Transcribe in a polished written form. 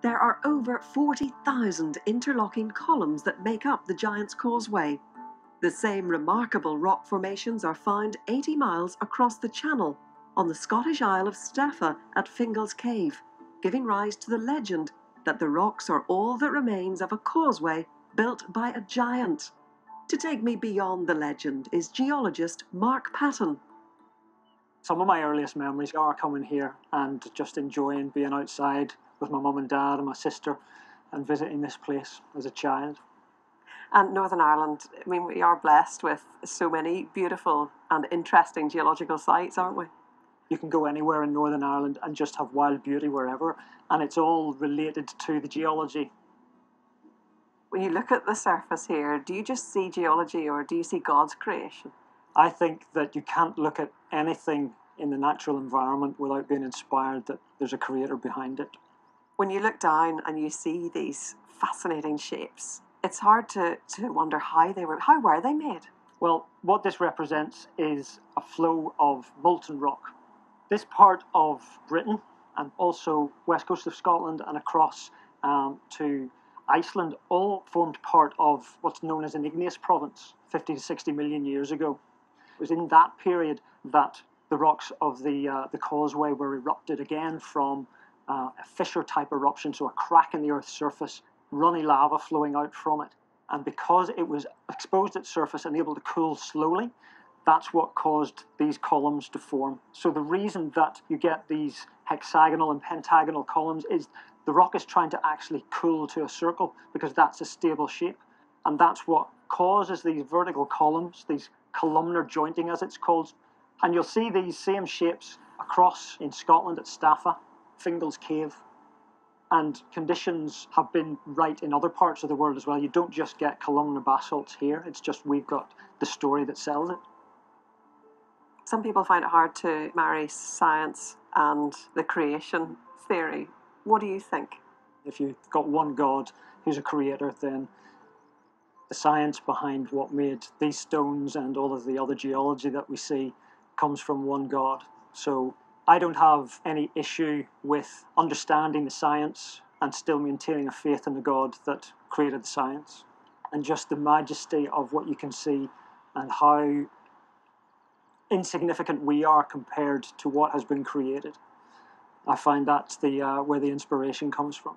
There are over 40,000 interlocking columns that make up the Giants Causeway. The same remarkable rock formations are found 80 miles across the channel on the Scottish Isle of Staffa at Fingal's Cave, giving rise to the legend that the rocks are all that remains of a causeway built by a giant. To take me beyond the legend is geologist Mark Patton. Some of my earliest memories are coming here and just enjoying being outside with my mum and dad and my sister and visiting this place as a child. And Northern Ireland, I mean, we are blessed with so many beautiful and interesting geological sites, aren't we? You can go anywhere in Northern Ireland and just have wild beauty wherever, and it's all related to the geology. When you look at the surface here, do you just see geology or do you see God's creation? I think that you can't look at anything in the natural environment without being inspired that there's a creator behind it. When you look down and you see these fascinating shapes, it's hard to wonder how were they made? Well, what this represents is a flow of molten rock. This part of Britain and also west coast of Scotland and across to Iceland all formed part of what's known as an igneous province 50 to 60 million years ago. It was in that period that the rocks of the causeway were erupted again from a fissure type eruption, so a crack in the Earth's surface, runny lava flowing out from it. And because it was exposed at surface and able to cool slowly, that's what caused these columns to form. So the reason that you get these hexagonal and pentagonal columns is the rock is trying to actually cool to a circle because that's a stable shape. And that's what causes these vertical columns, these columnar jointing as it's called. And you'll see these same shapes across in Scotland at Staffa, Fingal's Cave. And conditions have been right in other parts of the world as well. You don't just get columnar basalts here, it's just we've got the story that sells it. Some people find it hard to marry science and the creation theory. What do you think? If you've got one God who's a creator, then the science behind what made these stones and all of the other geology that we see comes from one God. So I don't have any issue with understanding the science and still maintaining a faith in the God that created the science, and just the majesty of what you can see and how insignificant we are compared to what has been created. I find that's where the inspiration comes from.